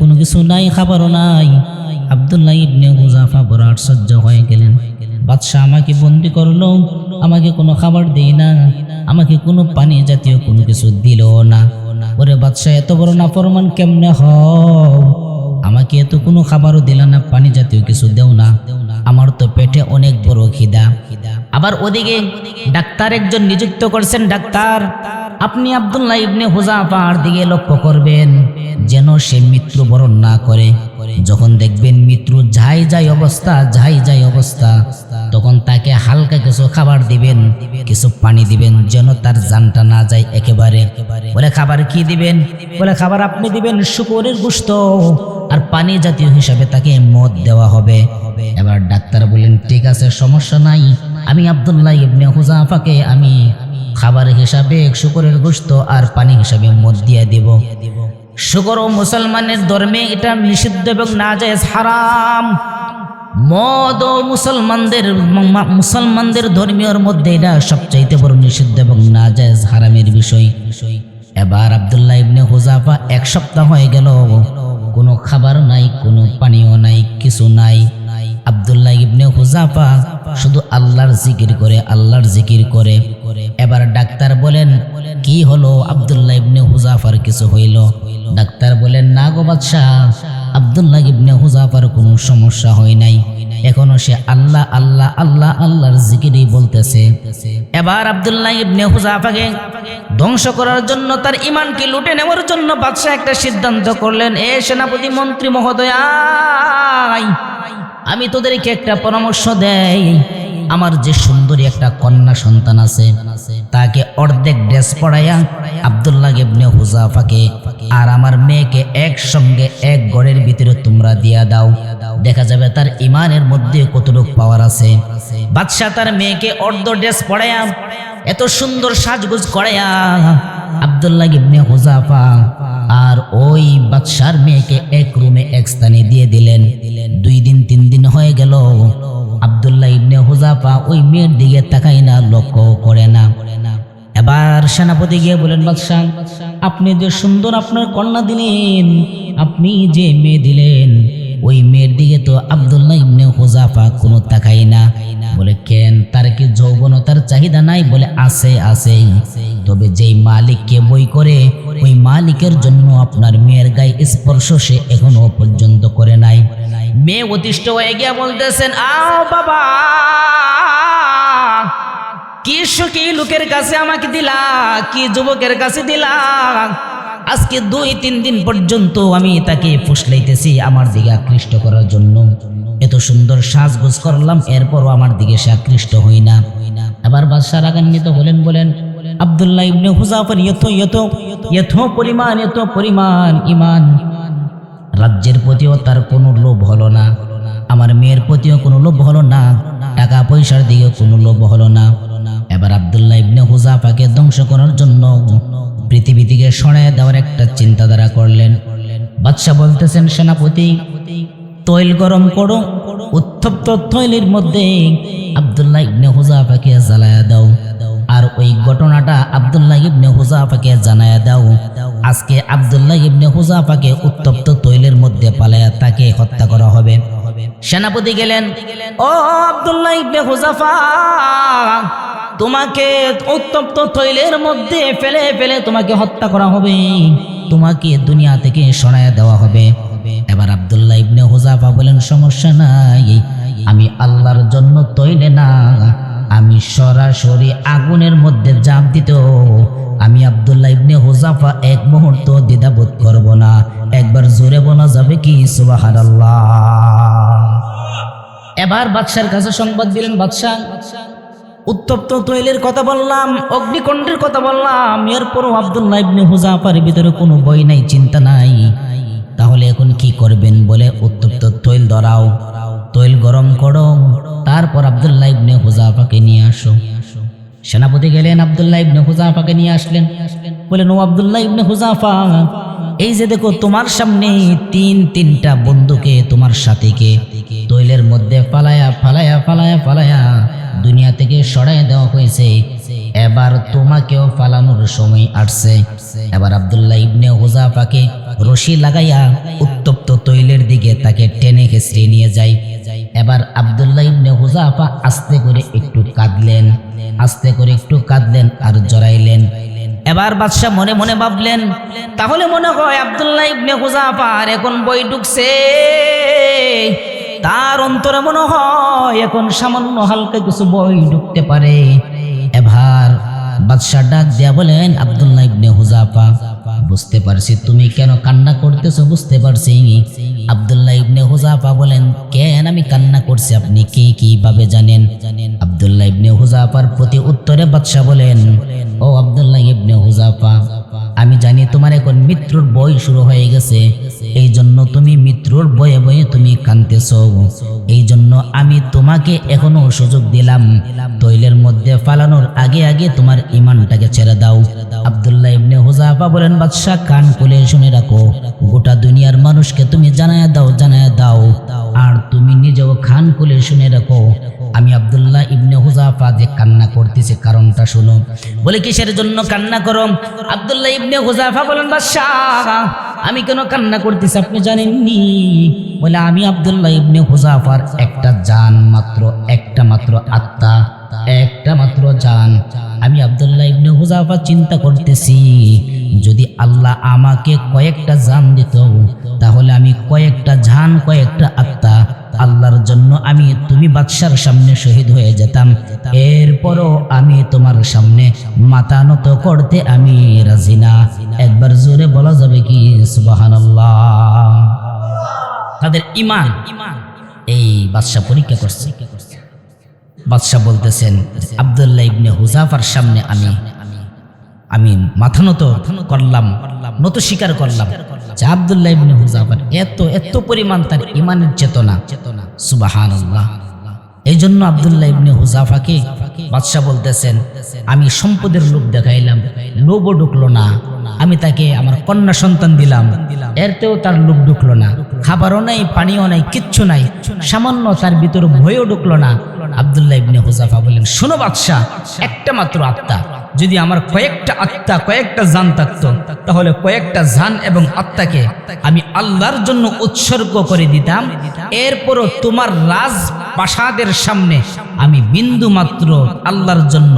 কোনো কিছু নাই, খাবারও নাই। আব্দুল্লাহ ইবনে হুযাফা বড় আশ্চর্য হয়ে গেলেন। বাদশাহ আমাকে বন্দী করলো, আমাকে কোনো খাবার দেয় না, আমাকে কোনো পানি জাতীয় কোনো কিছু দিল না। ওরে বাদশাহ, এত বড় নাফরমান কেমনে হও? আমাকে এত কোনো খাবারও দিল না, পানি জাতীয় কিছু দেও না, আমার তো পেটে অনেক বড় খিদা। আবার ওদিকে ডাক্তার একজন নিযুক্ত করছেন। ডাক্তার, আপনি আব্দুল্লাহ ইবনে হুযাফার দিকে লক্ষ্য করবেন যেন সে মৃত্যুবরণ না করে। যখন দেখবেন মৃত্যু ঝাই যাই অবস্থা, তখন তাকে হালকা কিছু খাবার দিবেন, কিছু পানি দিবেন, যেন তার জানটা না যায় একেবারে। বলে, খাবার কি দিবেন? বলে, খাবার আপনি দিবেন শুকরের গোশত, আর পানি জাতীয় হিসাবে তাকে মদ দেওয়া হবে। এবার ডাক্তার বলেন, ঠিক আছে, সমস্যা নাই, আমি আব্দুল্লাহ ইবনে হুযাফাকে আমি খাবার হিসাবে শুকরের গোশত আর পানি হিসাবে মদ দিয়ে দেব। শুকর ও মুসলমানের ধর্মে এটা নিষিদ্ধ এবং নাজায়েজ, হারাম। মদ ও মুসলমানদের ধর্মীয়র মধ্যে এটা সবচাইতে বড় নিষিদ্ধ এবং নাজায়েজ, হারামের বিষয়। এবার আব্দুল্লাহ ইবনে হুযাফা 1 সপ্তাহ হয়ে গেল, কোনো খাবার নাই, কোনো পানীয় নাই, কিছু নাই। আব্দুল্লাহ ইবনে হুযাফা শুধু আল্লাহর জিকির করে, আল্লাহর জিকির করে। এবার ডাক্তার বলেন, কি হলো আব্দুল্লাহ ইবনে হুযাফার? কিছু হইল? ডাক্তার বলেন, না গো বাদশাহ, আব্দুল্লাহ ইবনে হুযাফার কোনো সমস্যা হয় নাই, এখনো সে আল্লাহ আল্লাহ আল্লাহ আল্লাহর জিকিরই বলতেছে। এবার আব্দুল্লাহ ইবনে হুযাফাকে ধ্বংস করার জন্য, তার ঈমানকে লুটে নেওয়ার জন্য বাদশাহ একটা সিদ্ধান্ত করলেন, এ সেনাপতি মন্ত্রী মহোদয়, আমি তোদেরকে একটা পরামর্শ দেই। আমার যে সুন্দরী একটা কন্যা সন্তান আছে, তাকে অর্ধেক ড্রেস পরাইয়া আব্দুল্লাহ ইবনে হুযাফাকে আর আমার মেয়েকে একসঙ্গে এক ঘরের ভিতরে তোমরা দিয়া দাও, দেখা যাবে তার ঈমানের মধ্যে কতটুকু পাওয়ার আছে। বাদশাহ তার মেয়েকে অর্ধ ড্রেস পরাইয়া, এত সুন্দর সাজগোজ করাইয়া আব্দুল্লাহ ইবনে হুযাফা আর ওই বাদশার মেয়েকে এক রুমে এক স্থানে দিয়ে দিলেন। 2 দিন 3 দিন হয়ে গেল, আব্দুল্লাহ ইবনে হুযাফা ওই মেয়ের দিকে তাকাই না, লক্ষ্য করে না। এবার সেনাপতি গিয়ে বলেন, বাদশাহ, আপনি যে সুন্দর আপনার কন্যা দিলেন, আপনি যে মেয়ে দিলেন, ওই মেয়ের দিকে তো আব্দুল্লাহ ইবনে হুযাফা কোনো তাকাই না। বলে, কেন? তার কি যৌবনতার চাহিদা নাই? বলে, আছে আছে, তবে যেই মালিককে বই করে ওই মালিকের জন্য আপনার মেয়ের গায়ে স্পর্শ সে এখনো পর্যন্ত করে নাই। মেয়ে অতিষ্ঠ হয়ে গিয়া বলতেছেন, আও বাবা, কি লোকের কাছে আমাকে দিলা, কি যুবকের কাছে দিলা? আজকে 2-3 দিন পর্যন্ত আমি তাকে ফুসলাইতেছি আমার দিকে আকৃষ্ট করার জন্য, এত সুন্দর সাজগোজ করলাম, এরপরও আমার দিকে সে আকৃষ্ট হই না। আবার বাদশাহ রাগান্বিত বলেন, আব্দুল্লাহ ইবনে হুযাফার এত পরিমাণ ঈমান, রাজ্যের প্রতিও তার কোনো লোভ হলো না, আমার মেয়ের প্রতিও কোনো লোভ হলো না, টাকা পয়সার দিকেও কোনো লোভ হলো না। এবার আব্দুল্লাহ ইবনে হুযাফাকে ধ্বংস করার জন্য পৃথিবী থেকে সরাইয়া দেওয়ার একটা চিন্তাধারা করলেন। বাদশাহ বলতেছেন, সেনাপতি, তৈল গরম করো, উত্তপ্ত তৈলের মধ্যে আব্দুল্লাহ ইবনে হুযাফাকে জ্বালায়া দাও, আর ওই ঘটনাটা আব্দুল্লাহ ইবনে হুযাফাকে জানায়া দাও। আজকে আব্দুল্লাহ ইবনে হুযাফাকে উত্তপ্ত তৈলের মধ্যে পালায়া তাকে হত্যা করা হবে। সেনাপতি গেলেন, ও আব্দুল্লাহ ইবনে হুযাফা, তোমাকে উত্তপ্ত তৈলের মধ্যে ফেলে তোমাকে হত্যা করা হবে, তোমাকে দুনিয়া থেকে সরাইয়া দেওয়া হবে। এবার আব্দুল্লাহ ইবনে হুযাফা বলেন, সমস্যা নাই, আমি আল্লাহর জন্য তৈলে না, আমি সরাসরি আগুনের মধ্যে ঝাঁপ দিতেও আমি আব্দুল্লাহ ইবনে হুযাফা 1 মুহূর্ত দ্বিধাবোধ করব না। একবার জোরে বলা যাবে কি সুবহানাল্লাহ? এবার বাদশার কাছে সংবাদ দিলেন, বাদশাহ, উত্তপ্ত তৈলের কথা বললাম, অগ্নিকুণ্ডের কথা বললাম, এরপরও আব্দুল্লাহ ইবনে হুযাফার ভিতরে কোনো ভয় নাই, চিন্তা নাই, তাহলে এখন কি করবেন? বলে, উত্তপ্ত তৈল ধরাও, তৈল গরম করো, তারপর আব্দুল্লাহ ইবনে হুযাফাকে নিয়ে আসো। সেনাপতি গেলেন, আব্দুল্লাহ ইবনে হুযাফাকে নিয়ে আসলেন। বলেন, ও আব্দুল্লাহ ইবনে হুযাফা, এই যে দেখো তোমার সামনে 3টা বন্ধুকে তোমার সাথীকে তৈলের মধ্যে ফালায়া দুনিয়া থেকে সরাইয়া দেওয়া হয়েছে, এবার তোমাকেও ফালানোর সময় আসছে। এবার আব্দুল্লাহ ইবনে হুযাফাকে রশি লাগাইয়া উত্তপ্ত তৈলের দিকে তাকে টেনে হেঁচড়ে নিয়ে যায়। এবার আব্দুল্লাহ ইবনে হুযাফা আস্তে করে একটু কাঁদলেন আর জড়াইলেন। এবার বাদশাহ মনে মনে ভাবলেন, তাহলে মনে হয় আব্দুল্লাহ ইবনে হুযাফার এখন বই ঢুকছে, তার অন্তরে মনে হয় এখন সামান্য হালকা কিছু বই ঢুকতে পারে। এবার বাদশাহ ডাক দিয়া বলেন, আব্দুল্লাহ ইবনে হুযাফা, বুঝতে পারছি তুমি কেন কান্না করতেছো, বুঝতে পারছি। আব্দুল্লাহ ইবনে হুযাফা বলেন, কেন আমি কান্না করছি আপনি কিভাবে জানেন? আব্দুল্লাহ ইবনে হুযাফার প্রতি উত্তরে বাদশাহ বলেন, ও আব্দুল্লাহ ইবনে হুযাফা, আমি জানি তোমার এখন মৃত্যুর ভয় শুরু হয়ে গেছে, এই জন্য তুমি মৃত্যুর ভয়ে ভয়ে তুমি কাঁদতেছ। এই জন্য আমি তোমাকে এখনো সুযোগ দিলাম, তৈলের মধ্যে ফালানোর আগে আগে তোমার ঈমানটাকে ছেড়ে দাও। আব্দুল্লাহ ইবনে হুযাফা বলেন, বাদশা কান খুলে শুনে রাখো, গোটা দুনিয়ার মানুষকে তুমি জানায়া দাও, আর তুমি নিজেও কান খুলে শুনে রাখো, আমি আব্দুল্লাহ ইবনে হুযাফা যে কান্না করতেছে কারণটা শুনো। বলে কিসের জন্য কান্না করো? আব্দুল্লাহ ইবনে হুযাফা বলেন, বাদশাহ আমি কেন কান্না করতেছি আপনি জানেননি? বলে আমি আব্দুল্লাহ ইবনে হুযাফার একটা জান মাত্র, একটা মাত্র আত্মা, একটা মাত্র জান। আমি আব্দুল্লাহ ইবনে হুযাফা চিন্তা করতেছি, যদি আল্লাহ আমাকে কয়েকটা জান দিত, তাহলে আমি কয়েকটা জান, কয়েকটা আত্মা আল্লাহর জন্য আমি তুমি বাদশার সামনে শহীদ হয়ে যেতাম। এরপরও আমি তোমার সামনে মাথা নত করতে আমি রাজি না। একবার জোরে বলা যাবে কি সুবহানাল্লাহ? তাদের ঈমান এই বাদশা পরীক্ষা করছে। বাদশা বলতেছেন, আব্দুল্লাহ ইবনে হুযাফার সামনে আমি মাথা নত করলাম, নত স্বীকার করলাম যে আব্দুল্লাহ ইবনে হুযাফার এত পরিমাণ তার ঈমানের চেতনা, সুবহানাল্লাহ। এই জন্য আব্দুল্লাহ ইবনে হুযাফাকে বাদশা বলতেছেন, আমি সম্পদের লোভ দেখাইলাম, লোভও ঢুকলো না। আমি তাকে আমার কন্যা সন্তান দিলাম, এরতেও তার লোভ ঢুকলো না। খাবারও নাই, পানিও নাই, কিচ্ছু নাই, সামান্য তার ভিতর ভয়ও ঢুকলো না। আব্দুল্লাহ ইবনে হুযাফা বললেন, শোনো বাদশা, একটা মাত্র আত্মা, যদি আমার কয়েকটা আত্মা, কয়েকটা জান থাকতো, তাহলে কয়েকটা জান এবং আত্মাকে আমি আল্লাহর জন্য উৎসর্গ করে দিতাম। এরপরও তোমার রাজ প্রাসাদের সামনে আমি বিন্দু মাত্র আল্লাহর জন্য,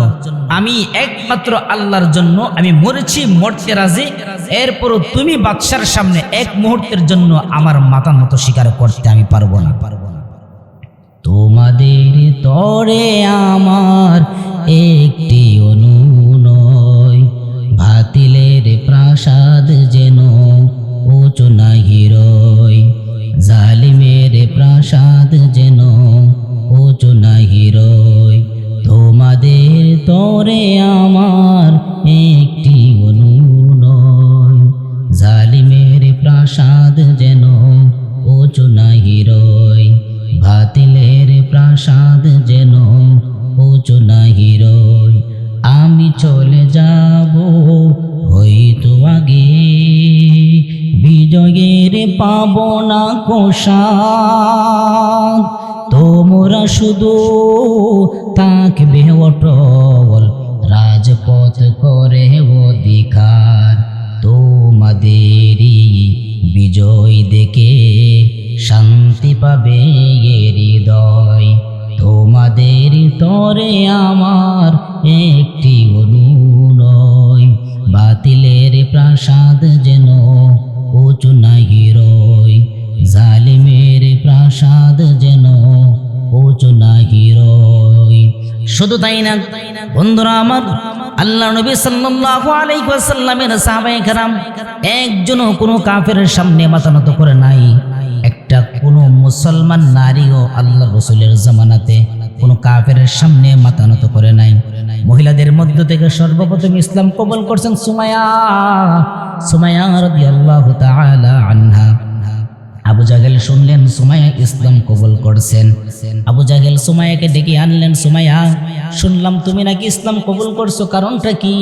আমি একমাত্র আল্লাহর জন্য আমি মরেছি, মরতে রাজি। এরপরও তুমি বাদশার সামনে এক মুহূর্তের জন্য আমার মাথা নত স্বীকার করতে আমি পারবো না। তোমাদের তরে আমার একটি অনুনয়, বাতিলের প্রাসাদ যেন উঁচু নাহি রয়, জালিমের প্রাসাদ যেন উঁচু নাহি রয়। তোমাদের তরে আমার একটি অনুনয়, জালিমের প্রাসাদ যেন উঁচু নাহি রয়, বাতিলের প্রাসাদ যেন উঁচু নাহি রয়। আমি চলে যাব হয়তো আগে, বিজয়ের পাব না কোশাদ, তোমরা শুধু থাকবে অটল, রাজপথ করে অধিকার। তোমাদেরই বিজয় দেখে শান্তি পাবে হৃদয়। তোমাদের তরে আমার একটি অনুনয়, বাতিলের প্রাসাদ যেন উঁচু নাহি রয়, জালিমের প্রাসাদ যেন উঁচু নাহি রয়। শুধু তাই না বন্ধুরা আমার, আল্লাহ নবী সাল্লাল্লাহু আলাইহি ওয়াসাল্লামের সাহাবায়ে কেরাম একজনও কোনো কাফেরের সামনে মাথা নত করে নাই। একটা কোনো মুসলমান নারীও আল্লাহ রাসূলের জামানাতে কোনো কাফেরের সামনে মাথা নত করে নাই। মহিলাদের মধ্য থেকে সর্বপ্রথম ইসলাম কবুল করছেন সুমাইয়া রাদিয়াল্লাহু তাআলা আনহা। আবু জাহেল শুনলেন সুমাইয়া ইসলাম কবুল করছেন। আবু জাহেল সুমাইয়াকে ডেকে আনলেন, সুমাইয়া শুনলাম তুমি নাকি ইসলাম কবুল করছো, কারণটা কি?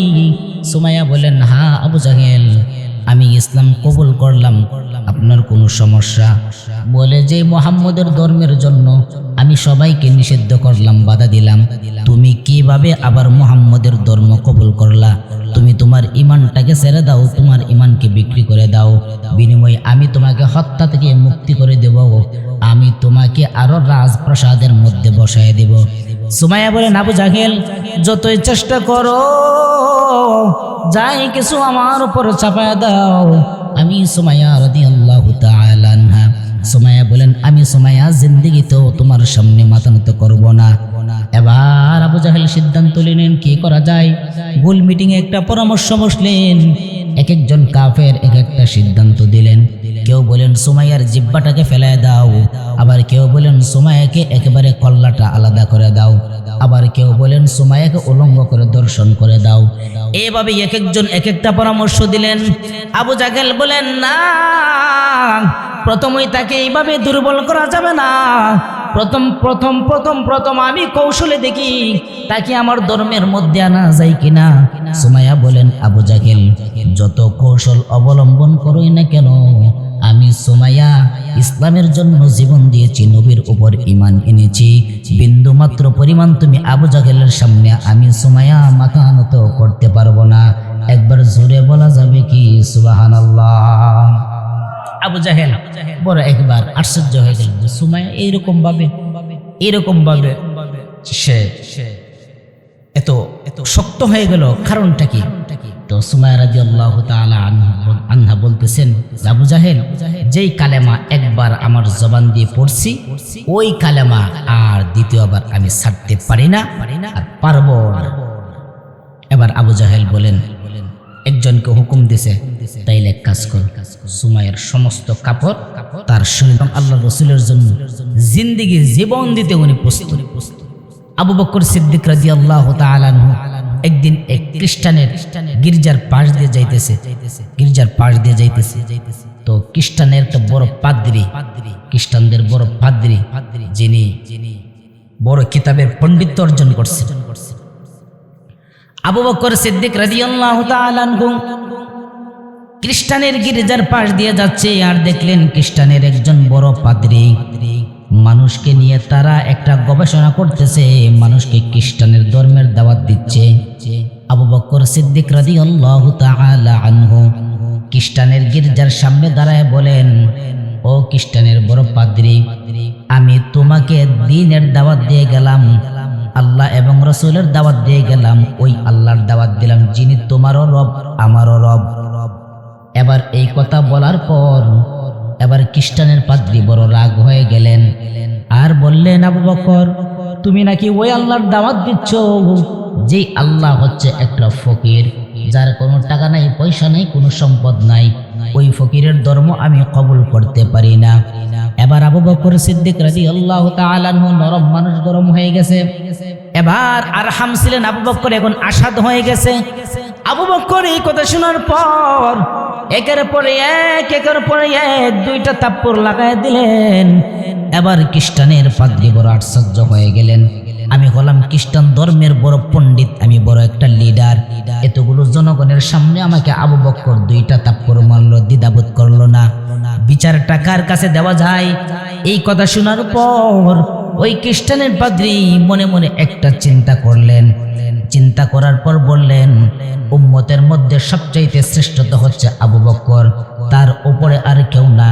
সুমাইয়া বলেন, হ্যাঁ আবু জাহেল, আমি ইসলাম কবুল করলাম, আপনার কোনো সমস্যা? বলে যে মুহাম্মদের ধর্মের জন্য আমি সবাইকে নিষিদ্ধ করলাম, বাধা দিলাম, তুমি কিভাবে আবার মুহাম্মদের ধর্ম কবুল করলা? তুমি তোমার ঈমানটাকে ছেড়ে দাও, তোমার ঈমানকে বিক্রি করে দাও, বিনিময়ে আমি তোমাকে হত্যা থেকে মুক্তি করে দেব, আমি তোমাকে আরো রাজপ্রাসাদের মধ্যে বসায় দেব। সুমাইয়া বলেন, আবু জাহেল যতই চেষ্টা করো, যাই কিছু আমার উপর চাপায় দাও, আমি সুমাইয়া রাদিয়াল্লাহু তাআলা আনহা। সুমাইয়া বলেন, আমি সুমাইয়া জিন্দেগিতেও তোমার সামনে মাথা নত করব না। এবার আবু জাহেল সিদ্ধান্ত নিলেন কি করা যায়। গোল মিটিং এ একটা পরামর্শ বসলেন, এক একজন কাফের এক একটা সিদ্ধান্ত দিলেন। কেউ বলেন সুমাইয়ার জিহ্বাটাকে ফেলায় দাও, আবার কেউ বলেন সুমাইয়াকে একেবারে কল্লাটা আলাদা করে দাও, আবার কেউ বলেন সুমাইয়াকে উলঙ্গ করে দর্শন করে দাও। এভাবে এক একজন এক একটা পরামর্শ দিলেন। আবু জাহেল বলেন, না, প্রথমেই তাকে এইভাবে দুর্বল করা যাবে না। প্রথম আমি কৌশলে দেখি তাকে আমার ধর্মের মধ্যে আনা যায় কিনা। সুমাইয়া বলেন, আবু জাহেল যত কৌশল অবলম্বন করোই না কেন, আমি সুমাইয়া ইসলামের জন্য জীবন দিয়েছি, নবীর উপর ঈমান এনেছি। বিন্দু মাত্র পরিমাণ তুমি আবু জাহেলের সামনে আমি সুমাইয়া মাথা নত করতে পারবো না। একবার জোরে বলা যাবে কি সুবহানাল্লাহ? আবু জাহেল বড় একবার আশ্চর্য হয়ে গেল যে সুমাইয়া এরকম ভাবে সে এত শক্ত হয়ে গেল, কারণটা কি? তো সুমাইয়া রাদিয়াল্লাহু তাআলা আনহা বলতেছেন, আবু জাহেল যেই কালেমা একবার আমার জবান দিয়ে পড়ছি, ওই কালেমা আর দ্বিতীয়বার আমি ছাড়তে পারি না, আর পারবো না। এবার আবু জাহেল বলেন, একজনকে হুকুম দিছে, তাইলে এক কাজ কর, সুমাইয়ার সমস্ত কাপড় তার শরীর আল্লাহ রসুলের জন্য জিন্দেগি জীবন দিতে উনি প্রস্তুত। আবু বকর সিদ্দিক রাদিয়াল্লাহু তাআলা আনহু একদিন এক খ্রিস্টানের গির্জার পাশ দিয়ে যাইতেছে, তো খ্রিস্টানের একটা বড় পাদ্রী, খ্রিস্টানদের বড় পাদ্রী, যিনি বড় কিতাবের পণ্ডিত্য অর্জন করছেন, আবু বকর সিদ্দিক রাদিয়াল্লাহু তাআলা আনহু খ্রিস্টানের গির্জার পাশ দিয়ে যাচ্ছে, আর দেখলেন খ্রিস্টানের একজন বড় পাদ্রী মানুষকে নিয়ে তারা একটা গবেষণা করতেছে, মানুষকে খ্রিস্টানের ধর্মের দাওয়াত দিচ্ছে। আবু বকর সিদ্দিক রাদিয়াল্লাহু তাআলা আনহু খ্রিস্টানের গির্জার সামনে দাঁড়ায় বলেন, ও খ্রিস্টানের বড় পাদ্রী, আমি তোমাকে দ্বীনের দাওয়াত দিয়ে গেলাম, আল্লাহ এবং রাসূলের দাওয়াত দিয়ে গেলাম, ওই আল্লাহর দাওয়াত দিলাম যিনি তোমারও রব আমারও রব। এবার এই কথা বলার পর এবার খ্রিস্টানের পাদ্রী বড় রাগ হয়ে গেলেন, আর বললেন, আবু বকর তুমি নাকি ওই আল্লাহর দাওয়াত দিচ্ছ যেই আল্লাহ হচ্ছে একটা ফকির, যার কোনো টাকা নাই, পয়সা নাই, কোনো সম্পদ নাই, ওই ফকিরের ধর্ম আমি কবুল করতে পারি না। এবার আবু বকর সিদ্দিক রাদিয়াল্লাহু তাআলা আনহু নরম মানুষ, গরম হয়ে গেছে। এবার আরহাম ছিলেন আবু বকর, এখন আসাদ হয়ে গেছে। আবু বকর এই কথা শোনার পর একের পরে এক দুইটা থাপ্পড় লাগায় দিলেন। এবার খ্রিস্টানের পাদ্রী বড় আশ্চর্য হয়ে গেলেন, আমি হলাম খ্রিস্টান ধর্মের বড় পণ্ডিত, আমি বড় একটা লিডার, এতগুলো জনগণের সামনে আমাকে আবু বকর দুইটা থাপ্পড় মারলো, দ্বিধাবোধ করলো না, বিচারটা কার কাছে দেওয়া যায়? এই কথা শোনার পর ওই খ্রিস্টানের পাদ্রী মনে মনে একটা চিন্তা করলেন, চিন্তা করার পর বললেন, উম্মতের মধ্যে সবচাইতে শ্রেষ্ঠতা হচ্ছে আবু বকর, তার উপরে আর কেউ না।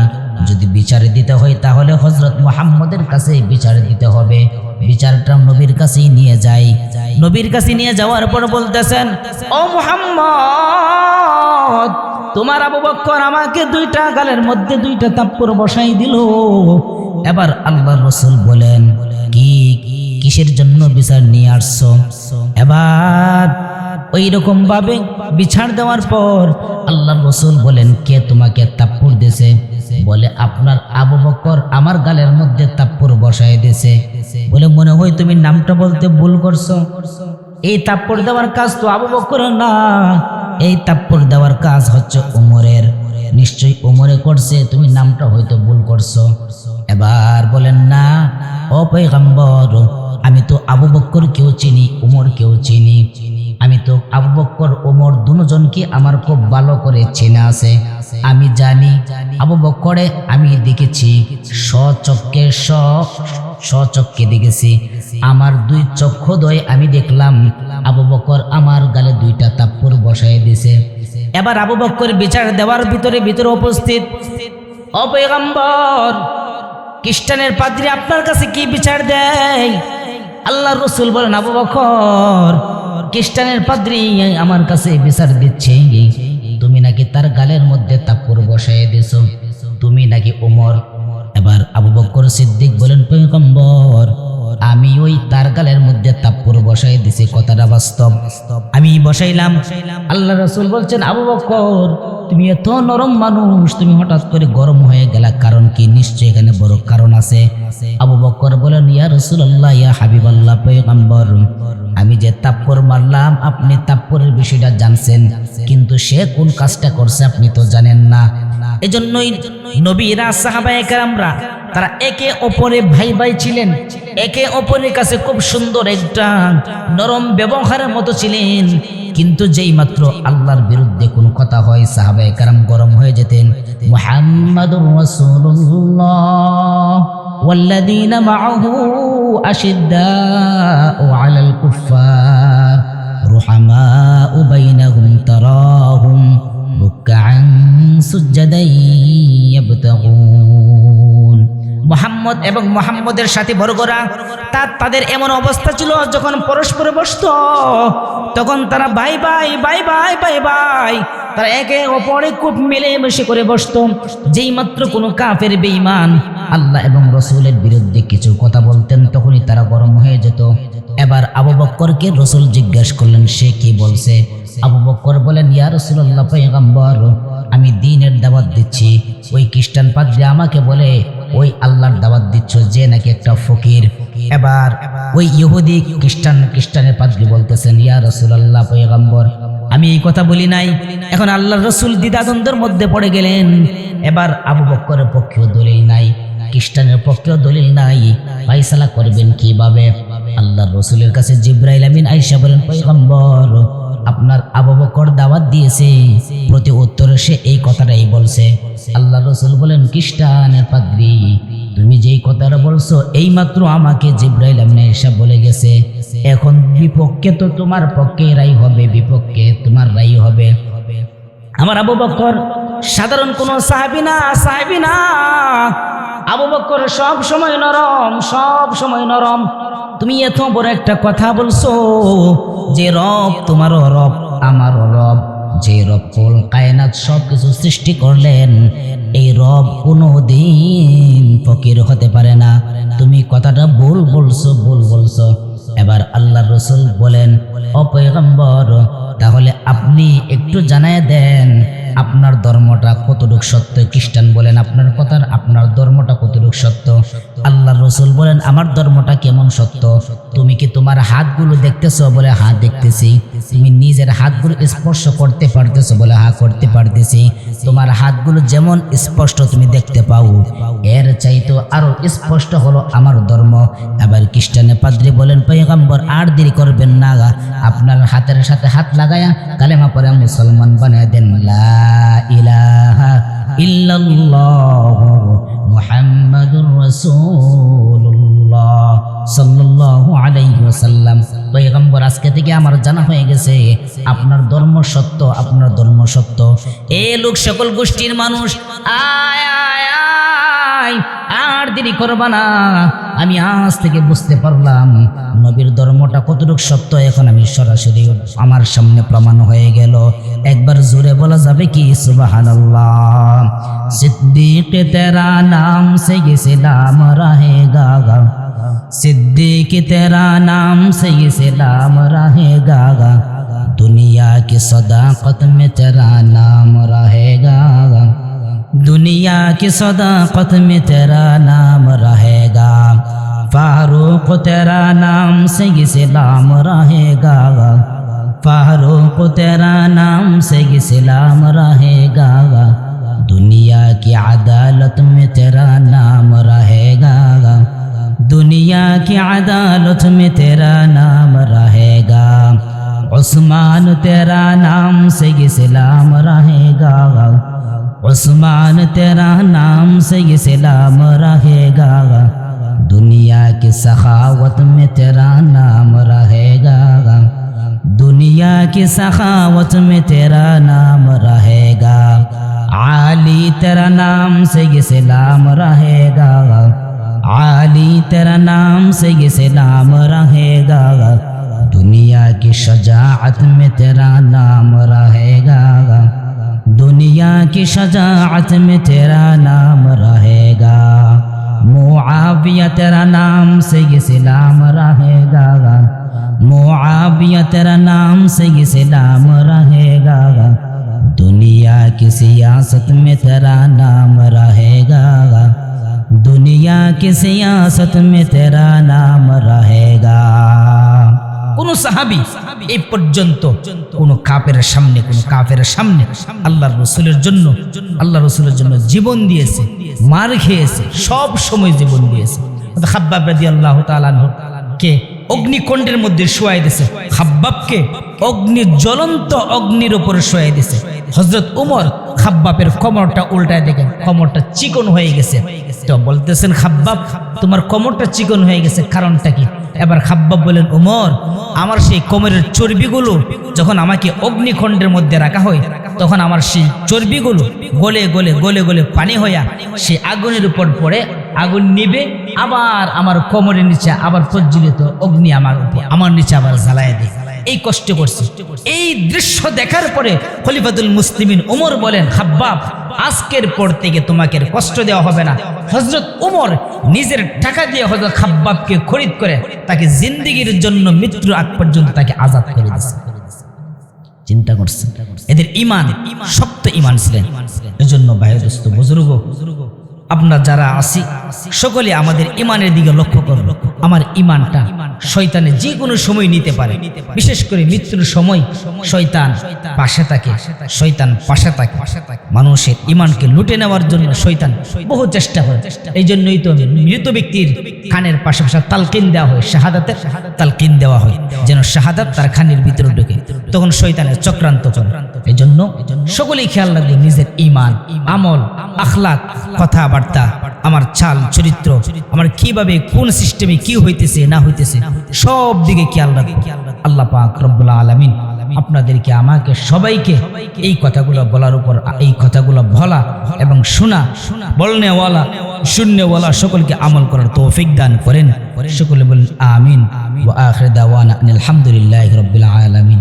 যদি বিচার দিতে হয় তাহলে হযরত মুহাম্মদের কাছে বিচার দিতে হবে, বিচারটা নবীর কাছেই নিয়ে যাই। নবীর কাছে নিয়ে যাওয়ার পর বলতেছেন, ও মুহাম্মদ, তোমার আবু বকর আমাকে দুইটা গালের মধ্যে দুইটা থাপ্পড় বসাই দিল। এবার আল্লাহর রাসূল বলেন, কিসের জন্য বিচার নিয়ে আসছো? এবার ওই রকম ভাবে বিচার দেওয়ার পর আল্লাহর রাসূল বলেন, কে তোমাকে থাপ্পড় দিয়েছে? বলে, আপনার আবু বকর আমার গালের মধ্যে থাপ্পড় বসায় দিয়েছে। বলে, মনে হয় তুমি নামটা বলতে ভুল করছো, এই থাপ্পড় দেওয়ার কাজ তো আবু বকরের না, এই থাপ্পড় দেওয়ার কাজ হচ্ছে ওমরের, নিশ্চয়ই ওমরে করছে, তুমি নামটা হয়তো ভুল করছো। এবার বলেন, না ও পয়গম্বর, আমি তো আবু বকর কেউ চিনি, ওমর কেউ চিনি, আমি তো আবু বকর ওমর দুজনকে আমার খুব ভালো করে চেনা আছে, আমি জানি আবু বকরে আমি দেখেছি, স্বচক্ষে দেখেছি, আমার দুই চক্ষু দয়ে আমি দেখলাম আবু বকর আমার গালে দুইটা থাপ্পড় বসায় দিয়েছে। এবার আবু বকর বিচার দেওয়ার ভিতরে উপস্থিত। ও পয়গম্বর, খ্রিস্টানের পাদ্রী আপনার কাছে কি বিচার দেয়? আল্লাহর রাসূল বলেন, আবু বকর, খ্রিস্টানের পাদ্রী আমার কাছে বিচার দিচ্ছে, তুমি নাকি তার গালের মধ্যে থাপ্পড় বসায় দিয়েছো, তুমি নাকি ওমর। এবার আবু বকর সিদ্দিক বলেন, পয়গম্বর, আমি ওই তার গালের মধ্যে থাপ্পড় বসাই দিছি, কথাটা বাস্তব, আমি বসাইলাম। আল্লাহর রাসূল বলছেন, আবু বকর তুমি এত নরম মানুষ, তুমি হঠাৎ করে গরম হয়ে গেলা, কারণ কি? নিশ্চয় এখানে বড় কারণ আছে। আবু বকর বলেন, ইয়া রাসূলুল্লাহ, ইয়া হাবিবাল্লাহ, পয়গম্বর, আমি যে তাপ্পড় মারলাম আপনি তাপ্পড়ের বিষয়টা জানছেন, কিন্তু সে কোন কাজটা করছে আপনি তো জানেন না। এজন্যই নবীরা সাহাবায়ে কেরামরা তারা একে অপরে ভাই ভাই ছিলেন, একে অপরের কাছে খুব সুন্দর একটা নরম ব্যবহারের মতো ছিলেন। কিন্তু যেই মাত্র আল্লাহর বিরুদ্ধে কোনো কথা হয় সাহাবায়ে কেরাম গরম হয়ে যেতেন। মুহাম্মাদুর রাসূলুল্লাহ ওয়াল্লাযীনা মাআহু আশিদ্দাউ আলাল কুফফার রুহামাউ বাইনাহুম তারাহুম রুকআন সুজদান ইয়াবতাগুন। মুহাম্মদ এবং মুহাম্মদের সাথী বর্গরা তাদের এমন অবস্থা ছিল, যখন পরস্পরে বসত তখন তারা ভাই ভাই ভাই ভাই ভাই ভাই, তারা একে অপরে খুব মিলেমিশে করে বসত। যেই মাত্র কোনো কাফের বেঈমান আল্লাহ এবং রাসূলের বিরুদ্ধে কিছু কথা বলতেন, তখনই তারা গরম হয়ে যেত। এবার আবু বকরকে রাসূল জিজ্ঞাসা করলেন, সে কি বলছে? আবু বকর বলেন, ইয়া রাসূলুল্লাহ, পয়গম্বর, আমি দ্বীনের দাওয়াত দিচ্ছি। ওই খ্রিস্টান পাদ্রী আমাকে বলে ওই আল্লাহর দাওয়াত দিচ্ছ, যে নাকি একটা ফকির। এবার ওই ইহুদি খ্রিস্টানের পাদ্রী বলতেছেন, ইয়া রাসূলুল্লাহ, পয়গম্বর, আমি এই কথা বলি নাই। এখন আল্লাহর রাসূল দ্বিধাদ্বন্দ্বের মধ্যে পড়ে গেলেন। এবার আবু বকরের পক্ষেও দলিল নাই, খ্রিস্টানের পক্ষেও দলিল নাই, ফায়সালা করবেন কিভাবে? আল্লাহর রাসূলের কাছে জিবরাইল আমিন আয়েশা বলেন, পয়গম্বর, আপনার আবু বকর দাওয়াত দিয়েছে, প্রতি উত্তরে সে এই কথাটাই বলছে। আল্লাহর রাসূল বলেন, খ্রিস্টানের পাদ্রী, তুমি যেই কথাটা বলছো এই মাত্র আমাকে জিবরাইল আমিন আয়েশা বলে গেছে। এখন বিপক্ষে তো তোমার পক্ষে রায় হবে, বিপক্ষে তোমার রায় হবে। আমার আবু বকর সাধারণ কোনো সাহাবী না। আবু বকর সব সময় নরম, সব সময় নরম। তুমি এত বড় একটা কথা বলছো যে রব তোমারও রব আমারও রব, যে রব কুল কায়নাত সব কিছু সৃষ্টি করলেন, এই রব কোনোদিন ফকির হতে পারে না। তুমি কথাটা ভুল বলছো। এবার আল্লাহর রাসূল বলেন, ও পয়গম্বর, তাহলে আপনি একটু জানায় দেন আপনার ধর্মটা কতটুকু সত্য। খ্রিস্টান বলেন, আপনার ধর্মটা কতটুকু সত্য? আল্লাহর রাসূল বলেন, আমার ধর্মটা কেমন সত্য? তুমি কি তোমার হাতগুলো দেখতেছো? বলে হ্যাঁ দেখতেছি। তুমি নিজের হাতগুলো স্পর্শ করতে পারতেছো? বলে হ্যাঁ করতে পারতেছি। তোমার হাতগুলো যেমন স্পষ্ট তুমি দেখতে পাও, এর চাইতো আরো স্পষ্ট হলো আমার ধর্ম। আবার খ্রিস্টানের পাদ্রী বলেন, পয়গম্বর, আর দেরি করবেন না, আপনার হাতের সাথে হাত লাগায়া কালেমা পড়ে মুসলমান বানিয়ে দেন। লা ইলাহা ইল্লাল্লাহু মুহাম্মাদুর রাসূলুল্লাহ সাল্লাল্লাহু আলাইহি ওয়াসাল্লাম। পয়গম্বর, আজকে থেকে আমার জানা হয়ে গেছে আপনার ধর্ম সত্য, আপনার ধর্ম সত্য। এ লোক সকল গোষ্ঠীর মানুষ, আয় আয় আয়, আর দেরি করবা না। আমি আজ থেকে বুঝতে পারলাম নবীর ধর্মটা কতটুকু সত্য। এখন আমি সরাসরি আমার সামনে প্রমাণ হয়ে গেল। একবার জোরে বলা যাবে কি সুবহানাল্লাহ? সিদ্দিক তেরা নাম সে ইসলাম रहेगा, सिद्दीक तेरा नाम से इस्लाम रहेगा, दुनिया की सदाकत में तेरा नाम रहेगा, दुनिया की सदाकत में तेरा नाम रहेगा, फारूक तेरा नाम से इस्लाम रहेगा, फारूक तेरा नाम से इस्लाम रहेगा, दुनिया की अदालत में तेरा नाम रहेगा, दुनिया की अदालत में तेरा नाम रहेगा, उस्मान तेरा नाम से इस्लाम रहेगा, उस्मान तेरा नाम से इस्लाम रहेगा, दुनिया की सखावत में तेरा नाम रहेगा, दुनिया की सखावत में तेरा नाम रहेगा, आली तेरा नाम से इस्लाम रहेगा, आली तेरा नाम से इस्लाम रहेगा, दुनिया की शजाअत में तेरा नाम रहेगा, दुनिया की शजाअत में तेरा नाम रहेगा, मुआविया तेरा नाम से इस्लाम रहेगा, मुआविया तेरा नाम से इस्लाम रहेगा, दुनिया की सियासत में तेरा नाम रहेगा, दुनिया की सियासत में तेरा नाम रहेगा। কোন সাহাবী এই পর্যন্ত কোন কাফেরের সামনে আল্লাহর রাসূলের জন্য জীবন দিয়েছে, মার খেয়েছে, সব সময় জীবন দিয়েছে। খাব্বাব রাদিয়াল্লাহু তাআলা আনহু কে অগ্নিকুণ্ডের মধ্যে শোয়াই দিয়েছে, খাব্বাবকে জ্বলন্ত অগ্নির উপরে শোয়াই দিয়েছে। হযরত ওমর খাব্বাবের কোমরটা উল্টায় দেখেন, কোমরটা চিকন হয়ে গেছে। তো বলতেছেন, খাব্বাব তোমার কোমরটা চিকন হয়ে গেছে, কারণটা কি? এবার খাব্বাব বলেন, ওমর আমার সেই কোমরের চর্বিগুলো যখন আমাকে অগ্নিকুণ্ডের মধ্যে রাখা হয়, তখন আমার সেই চর্বিগুলো গলে গলে গলে গলে পানি হইয়া সেই আগুনের উপর পড়ে, আগুন নিবে, আবার আমার কোমরের নিচে আবার প্রজ্বলিত অগ্নি আমার নিচে আবার জ্বালায় দেয়। এই কষ্ট করছে। এই দৃশ্য দেখার পরে খলিফাতুল মুসলিমিন ওমর বলেন, খাব্বাব আজকের পর থেকে তোমাকে কষ্ট দেওয়া হবে না। হযরত ওমর নিজের টাকা দিয়ে হযরত খাব্বাবকে খরিদ করে তাকে জিন্দেগীর জন্য মৃত্যুর আগ পর্যন্ত তাকে আজাদ করে দিয়েছে। চিন্তা করছে, এদের ঈমান শক্ত ঈমান ছিলেন। এজন্য ভাই দোস্ত বুজুর্গ, আপনারা যারা আছি সকলে আমাদের ঈমানের দিকে লক্ষ্য করব। আমার ঈমানটা শয়তানে যে কোনো সময় নিতে পারে, বিশেষ করে মৃত্যুর সময় শয়তান পাশে থাকে, মানুষের ঈমানকে লুটে নেওয়ার জন্য শয়তান বহু চেষ্টা করে। এই জন্যই তো মৃত ব্যক্তির কানের পাশে তালকিন দেওয়া হয়, শাহাদাতের তালকিন দেওয়া হয়, যেন শাহাদাত তার কানের ভিতরে ঢোকে, তখন শয়তানের চক্রান্ত করে। এই জন্য সকলেই খেয়াল রাখবে নিজের ঈমান, আমল, আখলাক, কথাবার্তা, আমার চাল চরিত্র, আমার কিভাবে কোন সিস্টেমে কি হইতেছে না হইতেছে সব দিকে খেয়াল রাখবে। আল্লাহ পাক রব্বুল আলামিন আপনাদেরকে, আমাকে, সবাইকে এই কথাগুলো বলার উপর, এই কথাগুলো বলা এবং শোনা, বলনেওয়ালা শূন্যওয়ালা সকলকে আমল করার তৌফিক দান করেন। সকলে বলেন আমিন। ওয়া আখির দাওয়ানা আলহামদুলিল্লাহি রাব্বিল আলামিন।